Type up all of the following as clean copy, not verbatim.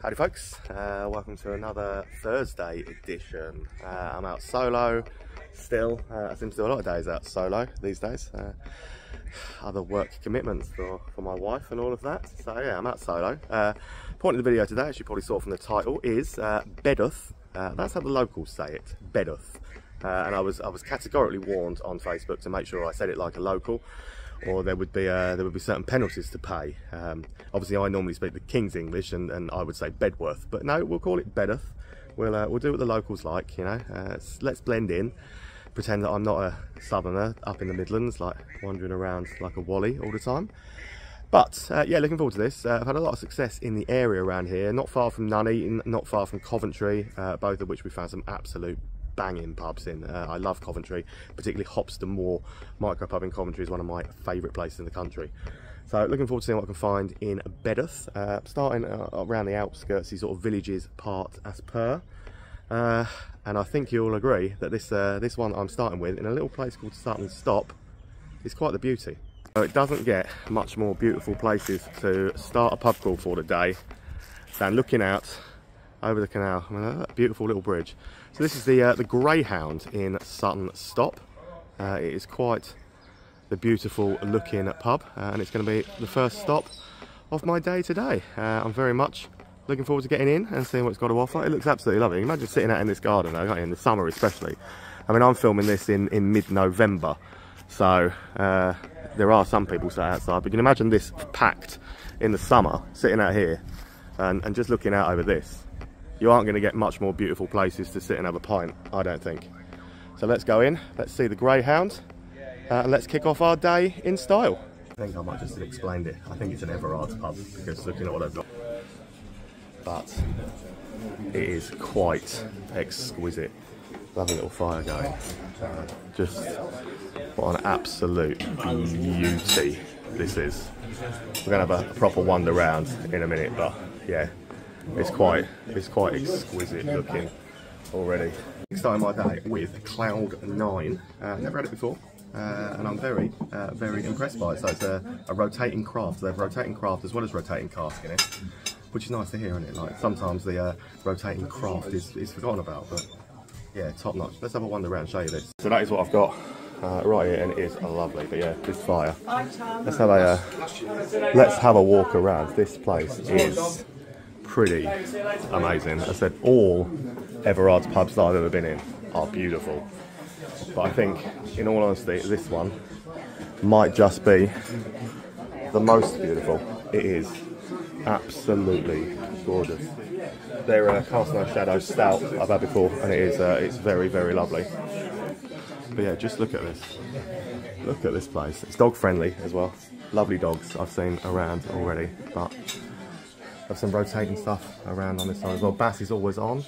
Howdy folks, welcome to another Thursday edition. I'm out solo still. I seem to do a lot of days out solo these days. Other work commitments for my wife and all of that. So yeah, I'm out solo. Point of the video today, as you probably saw from the title, is Bedworth. That's how the locals say it, Bedworth. And I was categorically warned on Facebook to make sure I said it like a local, or there would be certain penalties to pay. Obviously, I normally speak the King's English, and I would say Bedworth, but no, we'll call it Bedworth. We'll do what the locals like, you know. Let's blend in, pretend that I'm not a southerner up in the Midlands, like wandering around like a wally all the time. But yeah, looking forward to this. I've had a lot of success in the area around here, not far from Nuneaton, not far from Coventry, both of which we found some absolute banging pubs in. I love Coventry, particularly Hopston Moor micro pub in Coventry is one of my favourite places in the country. So looking forward to seeing what I can find in Bedworth, starting around the outskirts, these sort of villages part as per. And I think you'll agree that this one I'm starting with, in a little place called Sutton Stop, is quite the beauty. So it doesn't get much more beautiful places to start a pub crawl for the day than looking out over the canal. I mean, that beautiful little bridge. So this is the Greyhound in Sutton Stop. It is quite the beautiful looking pub, and it's going to be the first stop of my day today. I'm very much looking forward to getting in and seeing what it's got to offer. It looks absolutely lovely. Imagine sitting out in this garden though, in the summer especially. I mean, I'm filming this in mid-November, so there are some people sat outside, but you can imagine this packed in the summer, sitting out here and just looking out over this. You aren't going to get much more beautiful places to sit and have a pint, I don't think. So let's go in, let's see the Greyhound, and let's kick off our day in style. I think I might just have explained it. I think it's an Everard's pub, because looking at what I've got. But it is quite exquisite. Lovely little fire going. Just what an absolute beauty this is. We're going to have a proper wander round in a minute, but yeah. It's quite exquisite looking already. Starting my day with Cloud 9. Never had it before, and I'm very impressed by it. So it's a rotating craft. So they have rotating craft as well as rotating cask in it, which is nice to hear, isn't it? Like sometimes the rotating craft is forgotten about, but yeah, top notch. Let's have a wander around and show you this. So that is what I've got right here, and it is lovely. But yeah, this fire. Let's have a walk around. This place is pretty amazing. I said all Everard's pubs that I've ever been in are beautiful, but I think, in all honesty, this one might just be the most beautiful. It is absolutely gorgeous. Their Cast No Shadow Stout I've had before, and it is it's very lovely. But yeah, just look at this. Look at this place. It's dog friendly as well. Lovely dogs I've seen around already, but have some rotating stuff around on this side as well. Bass is always on.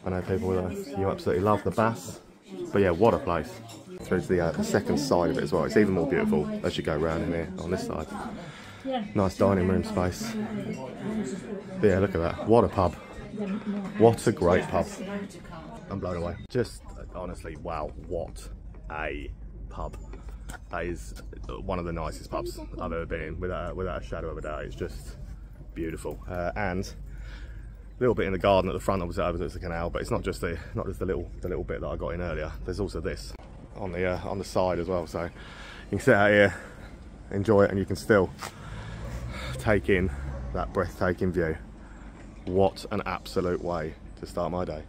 I know people, you absolutely love the bass. But yeah, what a place. Through to the second side of it as well. It's even more beautiful as you go around in here on this side. Nice dining room space. But yeah, look at that. What a pub. What a great pub. I'm blown away. Just honestly, wow, what a pub. That is one of the nicest pubs I've ever been in, without a shadow of a doubt. It's just beautiful, and a little bit in the garden at the front. Obviously, it's the canal, but it's not just the little bit that I got in earlier. There's also this on the side as well, so you can sit out here, enjoy it, and you can still take in that breathtaking view. What an absolute way to start my day.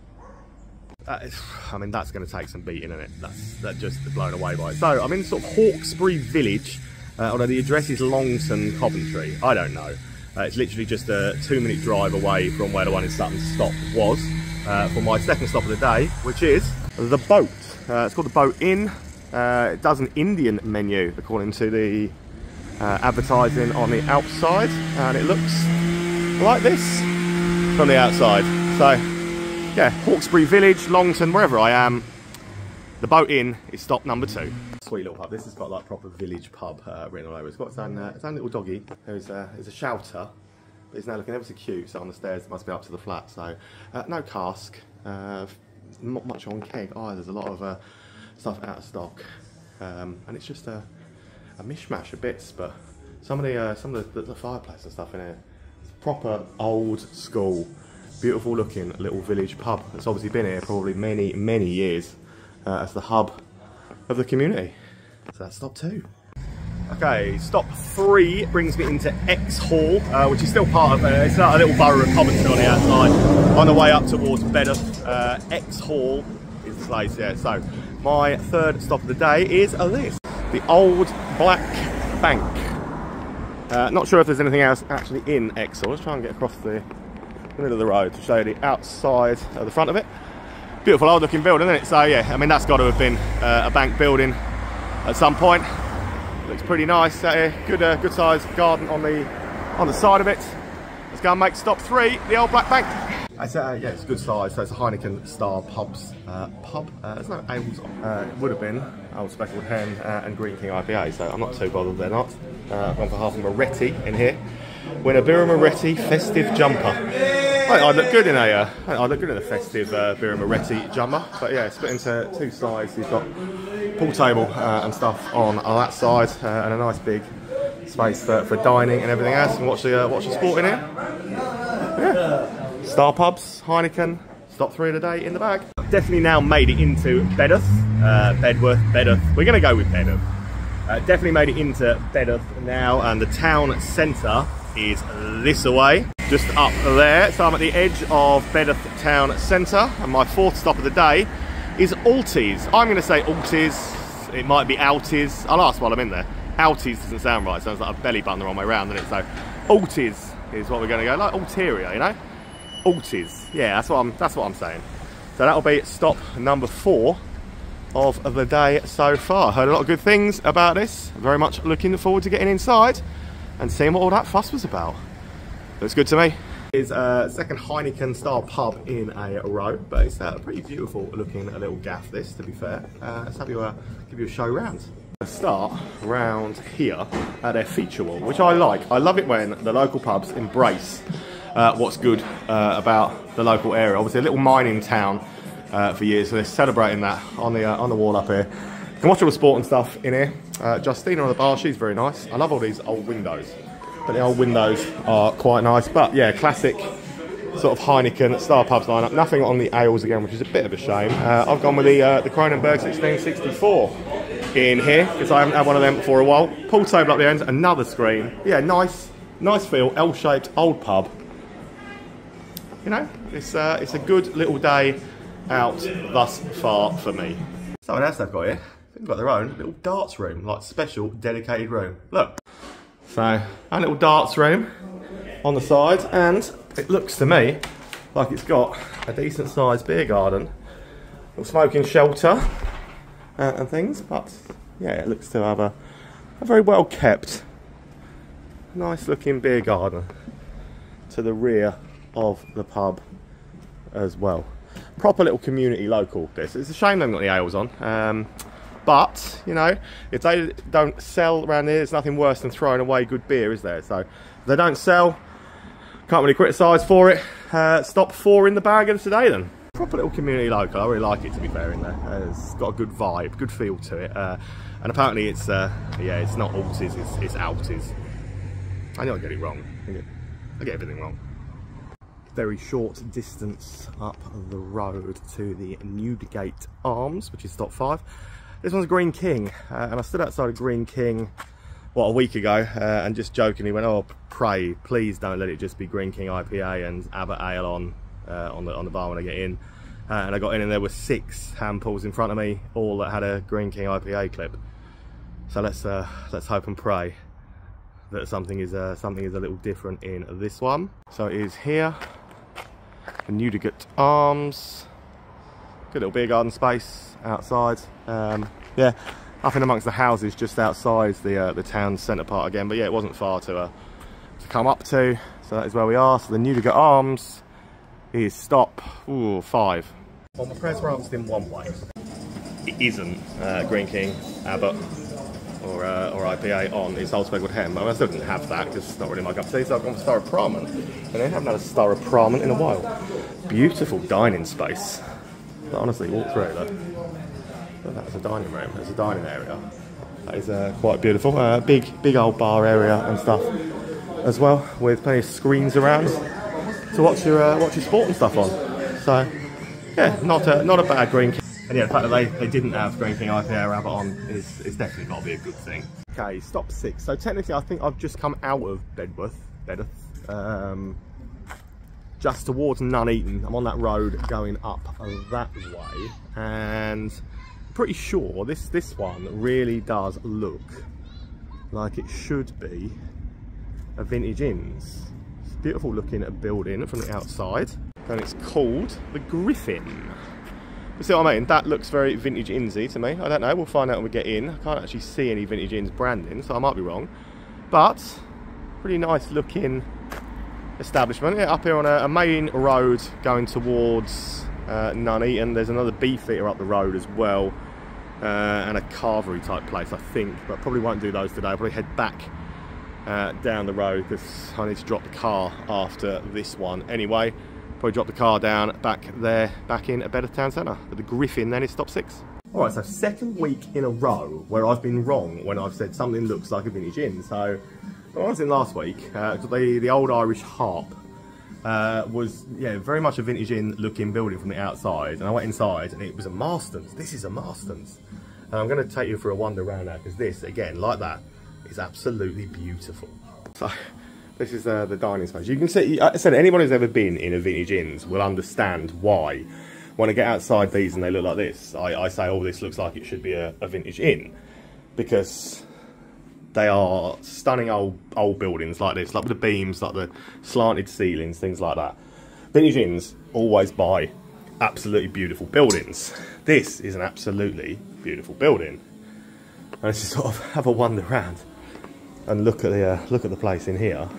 I mean, that's going to take some beating in it. That's just blown away by it. So I'm in sort of Hawkesbury Village, although the address is Longton, Coventry. I don't know. It's literally just a 2-minute drive away from where the one in Sutton Stop was, for my second stop of the day, which is the Boat. It's called the Boat Inn. It does an Indian menu according to the advertising on the outside, and it looks like this from the outside. So yeah, Hawkesbury Village, Longton, wherever I am, the Boat Inn is stop number 2. Sweet little pub. This has got like proper village pub written all over. It's got its own little doggy. There's a shouter, but he's now looking ever so cute. So on the stairs, it must be up to the flat. So no cask, not much on keg either. There's a lot of stuff out of stock, and it's just a mishmash of bits. But some of the fireplace and stuff in here, proper old school, beautiful looking little village pub that's obviously been here probably many years as the hub of the community. So that's stop 2. Okay, stop 3 brings me into Exhall, which is still part of, it's not a little borough of Coventry on the outside, on the way up towards Bedworth. Exhall is the place, yeah. So my 3rd stop of the day is this, the old Black Bank. Not sure if there's anything else actually in Exhall. Let's try and get across the middle of the road to show you the outside of the front of it. Beautiful old looking building, isn't it? So yeah, I mean that's got to have been a bank building at some point. Looks pretty nice out here. Good sized garden on the side of it. Let's go and make stop 3, the old Black Bank. Yeah, it's a good size. So it's a Heineken Star Pubs pub. There's no ales on. It would have been Old Speckled Hen and Green King IPA. So I'm not too bothered they're not. I've gone for half a Moretti in here. We're in a Birra Moretti festive jumper. I'd look good in a festive Birra Moretti jumper. But yeah, split into 2 sides. You've got pool table and stuff on that side, and a nice big space for dining and everything else. And watch the sport in here. Yeah. Star Pubs, Heineken, stop 3 of the day in the bag. Definitely now made it into Bedworth. Bedworth. We're going to go with Bedworth. Definitely made it into Bedworth now, and the town centre is this away, just up there. So I'm at the edge of Bedworth town centre, and my 4th stop of the day is Alties. I'm going to say Alties. It might be Outies. I'll ask while I'm in there. Outies doesn't sound right. It sounds like a belly button the wrong way around, doesn't it? So Alties is what we're going to go, like ulterior, you know. Alties. Yeah, that's what I'm saying. So that'll be stop number 4 of the day so far. Heard a lot of good things about this. Very much looking forward to getting inside and seeing what all that fuss was about. Looks good to me. It's a second Heineken style pub in a row, but it's a pretty beautiful looking little gaff this, to be fair. Let's have give you a show round. Let's start round here at their feature wall, which I like. I love it when the local pubs embrace what's good about the local area. Obviously a little mining town for years, so they're celebrating that on the wall up here. You can watch all the sport and stuff in here. Justina on the bar, she's very nice. I love all these old windows, but the old windows are quite nice. But yeah, classic sort of Heineken Star Pubs lineup. Nothing on the ales again, which is a bit of a shame. I've gone with the Kronenberg 1664 in here because I haven't had one of them for a while. Pool table up the end, another screen. Yeah, nice feel, L-shaped old pub. You know, it's a good little day out thus far for me. Something else they've got here. They've got their own little darts room, like special dedicated room. Look. So, a little darts room on the side, and it looks to me like it's got a decent sized beer garden, little smoking shelter and things, but yeah, it looks to have a very well kept, nice looking beer garden to the rear of the pub as well. Proper little community local this. It's a shame they've got the ales on. But, you know, if they don't sell around here, there's nothing worse than throwing away good beer, is there? So, if they don't sell, can't really criticise for it. Stop 4 in the bag of today then. Proper little community local. I really like it, to be fair, in there. It's got a good vibe, good feel to it. And apparently it's, yeah, it's not Alties, it's Outies. I know I get it wrong. I get everything wrong. Very short distance up the road to the Newgate Arms, which is stop 5. This one's Green King, and I stood outside of Green King, what, a week ago, and just jokingly went, oh, pray, please don't let it just be Green King IPA and Abbott Ale on the bar when I get in. And I got in and there were 6 hand pulls in front of me, all that had a Green King IPA clip. So let's hope and pray that something is a little different in this one. So it is here. The Newgate Arms, good little beer garden space outside. Yeah, up in amongst the houses just outside the town centre part again. But yeah, it wasn't far to come up to. So that is where we are. So the Newgate Arms is stop 5. Well, my prayers were answered in one way. It isn't Green King, Abbott, or IPA on its Old Speckled Hen. I still didn't have that because it's not really my cup of tea, so I've gone for Star of Pramen. And I haven't had a Star of Pramen in a while. Beautiful dining space. But honestly, walk through that. That's a dining room. There's a dining area. That is quite beautiful. Big old bar area and stuff as well, with plenty of screens around to watch your sport and stuff on. So yeah, not a bad Green King. And yeah, the fact that they didn't have Green King IPA Rabbit on is definitely got to be a good thing. Okay, stop 6. So technically I think I've just come out of Bedworth, just towards Nuneaton. I'm on that road going up that way, and I'm pretty sure this one really does look like it should be a vintage inns. It's a beautiful looking building from the outside, and it's called the Griffin. You see what I mean? That looks very vintage innsy to me. I don't know, we'll find out when we get in. I can't actually see any vintage inns branding, so I might be wrong. But, pretty nice looking establishment. Yeah, up here on a main road going towards Nuneaton. There's another beefeater up the road as well. And a carvery type place, I think. But probably won't do those today. I'll probably head back down the road because I need to drop the car after this one. Anyway, probably drop the car down back in at Bedworth Town Centre. But the Griffin then is stop 6. Alright, so second week in a row where I've been wrong when I've said something looks like a vintage inn. So I was in last week. The old Irish Harp was very much a vintage inn looking building from the outside, and I went inside and it was a Marston's. This is a Marston's, and I'm going to take you for a wander around now because this, again, like that, is absolutely beautiful. So this is the dining space. You can see, I said, anyone who's ever been in a vintage inns will understand why when I get outside these and they look like this, I say, oh, this looks like it should be a vintage inn, because they are stunning old buildings like this, like with the beams, like the slanted ceilings, things like that. Vintage inns always buy absolutely beautiful buildings. This is an absolutely beautiful building. And let's just sort of have a wander around and look at the place in here.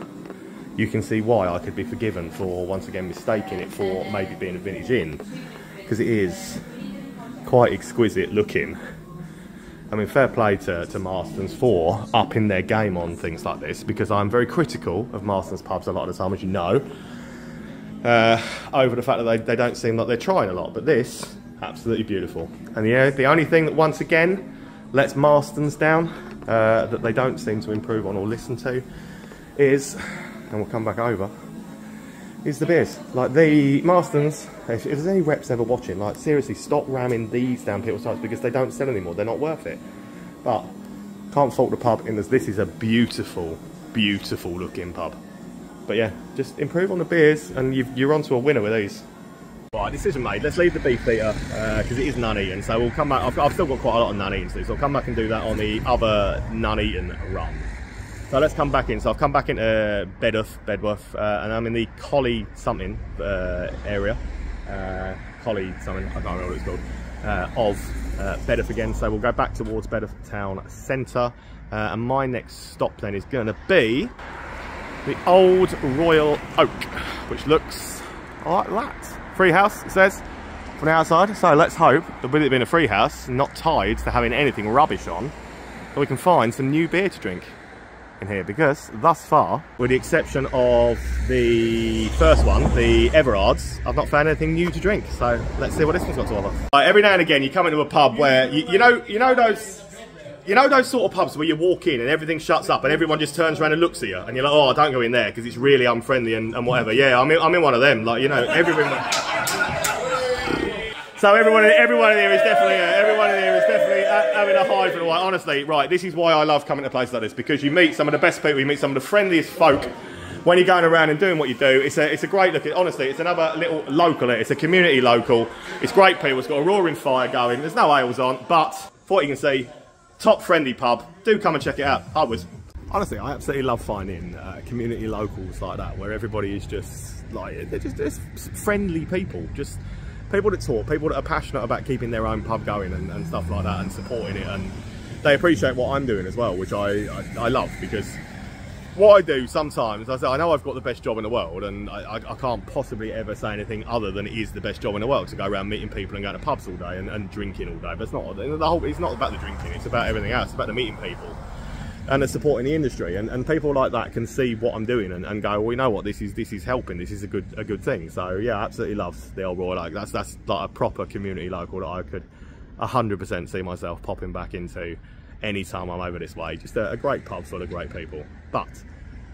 You can see why I could be forgiven for once again mistaking it for maybe being a vintage inn, because it is quite exquisite looking. I mean, fair play to Marston's for upping their game on things like this, because I'm very critical of Marston's pubs a lot of the time, as you know, over the fact that they don't seem like they're trying a lot. But this, absolutely beautiful. And the only thing that once again lets Marston's down, that they don't seem to improve on or listen to, is, and we'll come back over, is the beers. Like the Marston's, if there's any reps ever watching, like seriously, stop ramming these down people's throats because they don't sell anymore. They're not worth it. But can't fault the pub in this is a beautiful, beautiful looking pub. But yeah, just improve on the beers and you're onto a winner with these. Right, decision made. Let's leave the beefeater because it is Nuneaton. So we'll come back. I've still got quite a lot of Nuneaton to do, so I'll come back and do that on the other Nuneaton run. So let's come back in. So I've come back into Bedworth, and I'm in the Collie something area. Collie something, I can't remember what it's called, of Bedworth again. So we'll go back towards Bedworth Town Centre, and my next stop then is going to be the Old Royal Oak, which looks like that. Free house, it says, from the outside. So let's hope that with it being a free house, not tied to having anything rubbish on, that we can find some new beer to drink in here, because thus far, with the exception of the first one, the Everards, I've not found anything new to drink. So let's see what this one's got to offer. Every now and again, you come into a pub where you know those sort of pubs where you walk in and everything shuts up and everyone just turns around and looks at you, and you're like, oh, don't go in there because it's really unfriendly and whatever. Yeah, I'm in one of them. Like, you know, everyone. So everyone in here is definitely having a hide for a while. Honestly, right, this is why I love coming to places like this, because you meet some of the best people, you meet some of the friendliest folk when you're going around and doing what you do. It's a great look. Honestly, it's another little local. It's a community local. It's great people. It's got a roaring fire going. There's no ales on, but for what you can see, top friendly pub. Do come and check it out. Upwards. Honestly, I absolutely love finding community locals like that, where everybody is just like, they're just friendly people. Just people that talk, people that are passionate about keeping their own pub going and stuff like that, and supporting it, and they appreciate what I'm doing as well, which I love, because what I do sometimes, I know I've got the best job in the world, and I can't possibly ever say anything other than it is the best job in the world to go around meeting people and going to pubs all day and drinking all day. But it's not about the drinking, it's about everything else. It's about the meeting people and the supporting the industry, and people like that can see what I'm doing and go, well, you know what, this is helping, this is a good thing. So yeah, I absolutely love the Old Royal Oak. That's like a proper community local that I could 100% see myself popping back into anytime I'm over this way. Just a great pub full of great people. But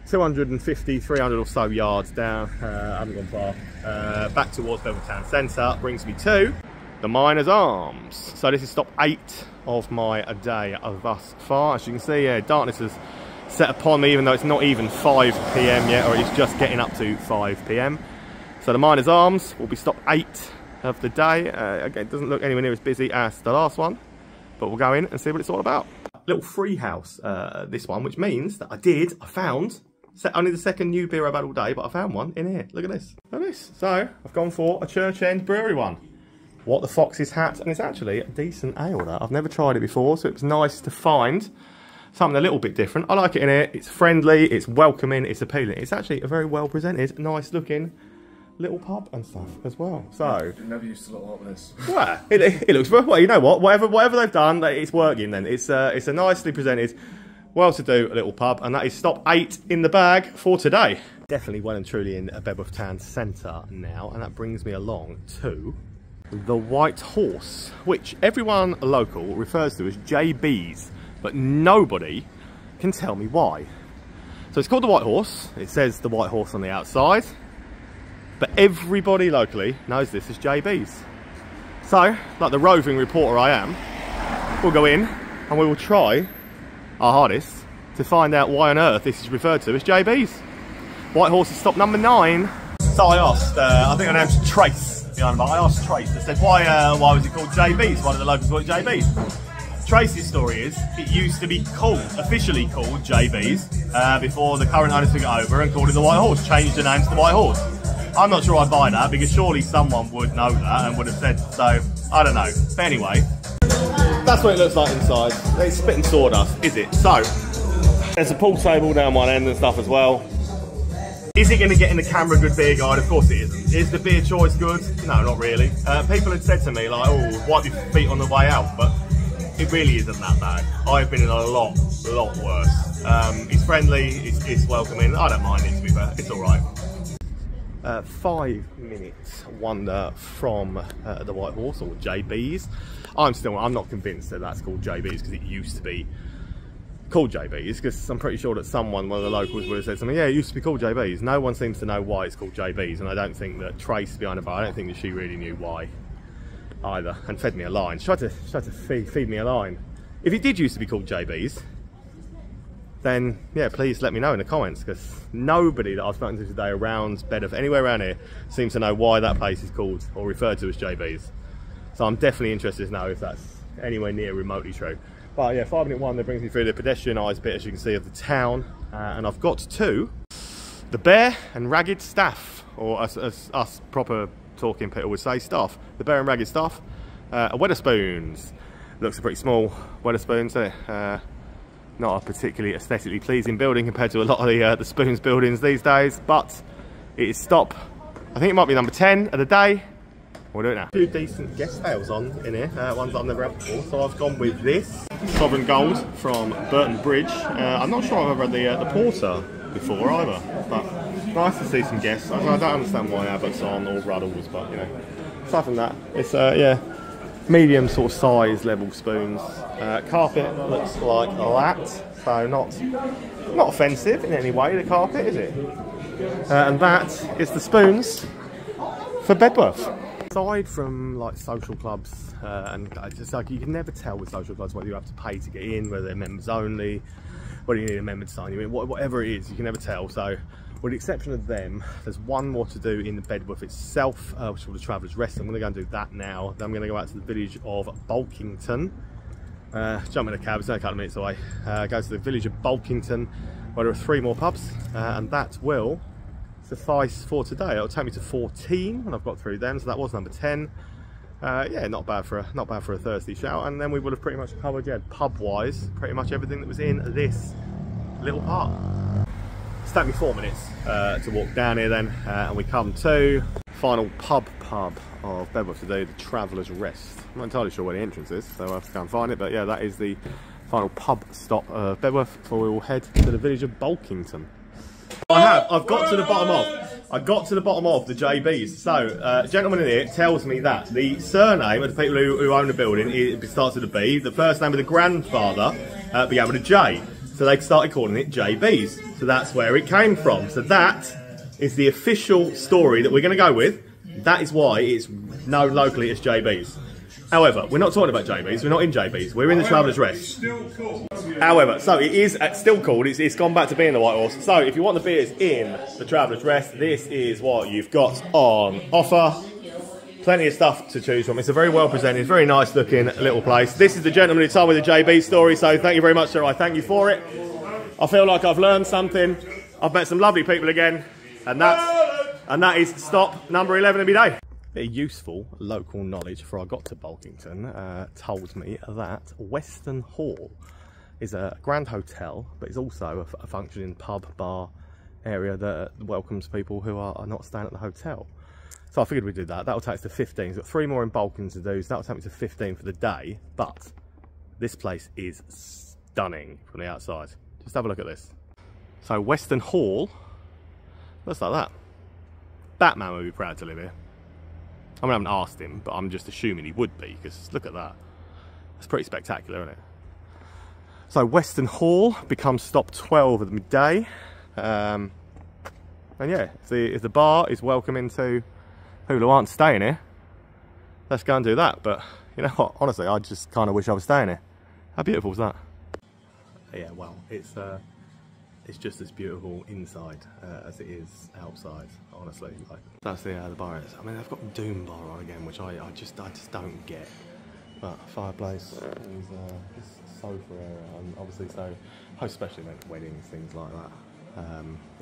250, 300 or so yards down, I haven't gone far, back towards Bedworth Town Centre, brings me to the Miners' Arms. So this is stop 8 of my day thus far. As you can see, yeah, darkness has set upon me, even though it's not even 5 PM yet, or it's just getting up to 5 PM. So the Miners' Arms will be stop 8 of the day. Again, it doesn't look anywhere near as busy as the last one, but we'll go in and see what it's all about. Little free house, this one, which means that I found, only the second new beer I've had all day, but I found one in here. Look at this. Look at this. So I've gone for a Church End Brewery one. What the Fox's Hat, and it's actually a decent ale. That I've never tried it before, so it was nice to find something a little bit different. I like it in here. It's friendly, it's welcoming, it's appealing. It's actually a very well presented, nice looking little pub and stuff as well. So it never used to look like this. Well, it looks well. You know what? Whatever they've done, it's working. Then it's a nicely presented, well-to-do little pub, and that is stop 8 in the bag for today. Definitely well and truly in Bedworth Town Centre now, and that brings me along to the White Horse, which everyone local refers to as JB's, but nobody can tell me why. So it's called the White Horse. It says the White Horse on the outside, but everybody locally knows this as JB's. So, like the roving reporter I am, we'll go in and we will try our hardest to find out why on earth this is referred to as JB's. White Horse is stop number 9. So I asked, I think her name's Trace behind the bar. I asked Trace, I said, why was it called JB's? Why did the locals call it JB's? Trace's story is, it used to be officially called JB's, before the current owners took it over and called it the White Horse, changed the name to the White Horse. I'm not sure I'd buy that, because surely someone would know that and would have said so. I don't know. But anyway, that's what it looks like inside. It's spitting sawdust, is it? So, there's a pool table down one end and stuff as well. Is it going to get in the camera good beer guide? Of course it isn't. Is the beer choice good? No, not really. People had said to me, like, oh, wipe your feet on the way out, but it really isn't that bad. I've been in a lot worse. It's friendly, it's welcoming. I don't mind it, to be fair. It's alright. 5 minutes wander from the White Horse, or JB's. I'm not convinced that that's called JB's, because it used to be called JB's, because I'm pretty sure that one of the locals would have said something, yeah, it used to be called JB's. No one seems to know why it's called JB's, and I don't think that Trace behind the bar, I don't think that she really knew why either, and fed me a line. She tried to feed me a line. If it did used to be called JB's, then yeah, please let me know in the comments, because nobody that I've spoken to today around Bedworth, anywhere around here, seems to know why that place is called or referred to as JB's. So I'm definitely interested to know if that's anywhere near remotely true. But yeah, 5 minute one that brings me through the pedestrianised bit, as you can see, of the town, and I've got to the Bear and Ragged Staff, or as us proper talking people would say, staff. The Bear and Ragged Staff, Wetherspoons. Looks a pretty small Wetherspoons, isn't it? Not a particularly aesthetically pleasing building compared to a lot of the Spoons buildings these days, but it is stop, I think it might be number 10 of the day. We'll do it now. 2 decent guest ales on in here, ones I've never had before. So I've gone with this Sovereign Gold from Burton Bridge. I'm not sure I've ever had the Porter before either, but nice to see some guests. I don't understand why Abbott's on or Ruddles, but you know, aside from that, it's yeah, medium sort of size level spoons. Carpet looks like that, so not offensive in any way, the carpet, is it? And that is the spoons for Bedworth. Aside from like social clubs, and just like you can never tell with social clubs whether you have to pay to get in, whether they're members only, whether you need a member to sign you in, whatever it is, you can never tell. So with the exception of them, there's one more to do in the Bedworth itself, which is called the Traveller's Rest. I'm going to go and do that now. Then I'm going to go out to the village of Bulkington, jump in a cab, it's only a couple of minutes away, go to the village of Bulkington, where there are 3 more pubs, and that will suffice for today. It'll take me to 14 when I've got through them, so that was number 10. Yeah, not bad for a Thursday shout, and then we would have pretty much covered, yeah, pub wise, pretty much everything that was in this little park. It's taken me 4 minutes to walk down here then, and we come to final pub of Bedworth today, the Traveller's Rest. I'm not entirely sure where the entrance is, so I'll have to go and find it, but yeah, that is the final pub stop of Bedworth before we will head to the village of Bulkington. I've got to the bottom of the JB's. So, a gentleman in here tells me that the surname of the people who own the building, it starts with a B. The first name of the grandfather began with a J. So they started calling it JB's. So that's where it came from. So that is the official story that we're going to go with. That is why it's known locally as JB's. However, we're not talking about JB's, we're not in JB's, we're in the Traveller's Rest. Still cool. However, so it is still called, it's gone back to being the White Horse. So if you want the beers in the Traveller's Rest, this is what you've got on offer. Plenty of stuff to choose from. It's a very well presented, very nice looking little place. This is the gentleman who told me the JB story, so thank you very much, sir. I thank you for it. I feel like I've learned something. I've met some lovely people again, and that is stop number 11 of my day. Bit of useful local knowledge before I got to Bulkington told me that Western Hall is a grand hotel, but it's also a functioning pub, bar area that welcomes people who are not staying at the hotel. So I figured we'd do that. That'll take us to 15. We've got 3 more in Bulkington to do, so that'll take me to 15 for the day. But this place is stunning from the outside. Just have a look at this. So Western Hall looks like that. Batman would be proud to live here. I mean, I haven't asked him, but I'm just assuming he would be, because look at that. That's pretty spectacular, isn't it? So Western Hall becomes stop 12 of the day. And yeah, if the bar is welcoming to people who aren't staying here, let's go and do that. But you know what, honestly, I just kind of wish I was staying here. How beautiful is that? Yeah, well, it's just as beautiful inside as it is outside, honestly. Like, that's the bar is. I mean, they've got Doom Bar on again, which I just don't get. But fireplace is sofa area, and obviously so host special events, weddings, things like that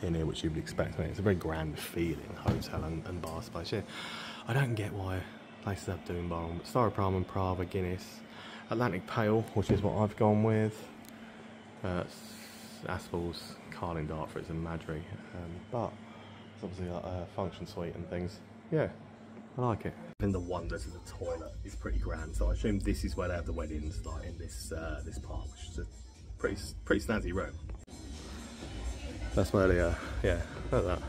in here, which you would expect. I mean, it's a very grand feeling hotel and bar space. Yeah, I don't get why places have Doom Bar on, but Styropram and Prava, Guinness, Atlantic Pale, which is what I've gone with. Aspel's, Carling Dartford and Madry, but it's obviously like a function suite and things. Yeah, I like it. And the wonders of the toilet is pretty grand, so I assume this is where they have the weddings, like in this this part, which is a pretty snazzy room. That's where the yeah, look at that.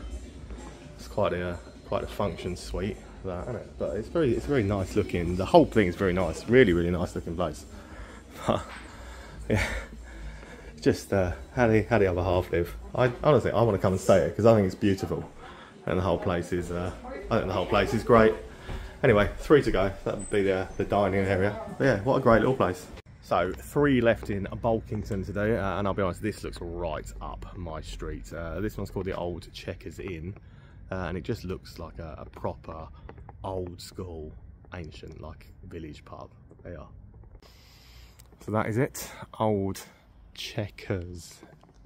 It's quite a function suite, that, isn't it? But it's very nice looking. The whole thing is very nice, really nice looking place. But yeah. Just how the other half live. Honestly, I want to come and stay here because I think it's beautiful, and the whole place is. I think the whole place is great. Anyway, 3 to go. That would be the dining area. But yeah, what a great little place. So 3 left in Bulkington today, and I'll be honest, this looks right up my street. This one's called the Old Checkers Inn, and it just looks like a proper old school, ancient like village pub. There you are. So that is it. Old Checkers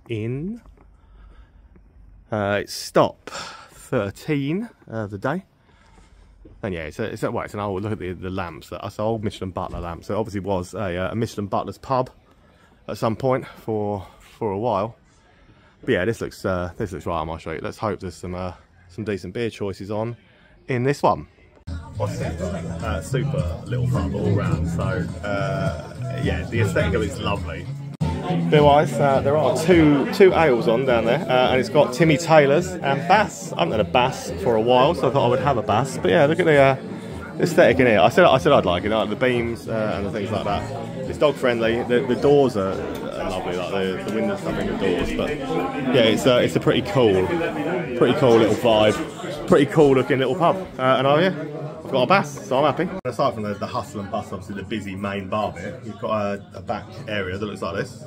Inn. It's stop 13 of the day, and yeah, it's an old, look at the lamps. That's old Michelin Butler lamps. So it obviously was a Michelin Butler's pub at some point for a while. But yeah, this looks right on my street. Let's hope there's some decent beer choices on in this one. Super little pub all round. So yeah, the aesthetic of it's lovely. Beer-wise, there are two ales on down there, and it's got Timmy Taylor's and Bass. I haven't had a Bass for a while, so I thought I would have a Bass. But yeah, look at the aesthetic in here. I said I'd like it, like the beams and the things like that. It's dog friendly. The doors are lovely, like the windows stuff in the doors. But yeah, it's a pretty cool little vibe, pretty cool looking little pub. And yeah, I've got a Bass, so I'm happy. Aside from the hustle and bustle, obviously the busy main bar bit, you've got a back area that looks like this.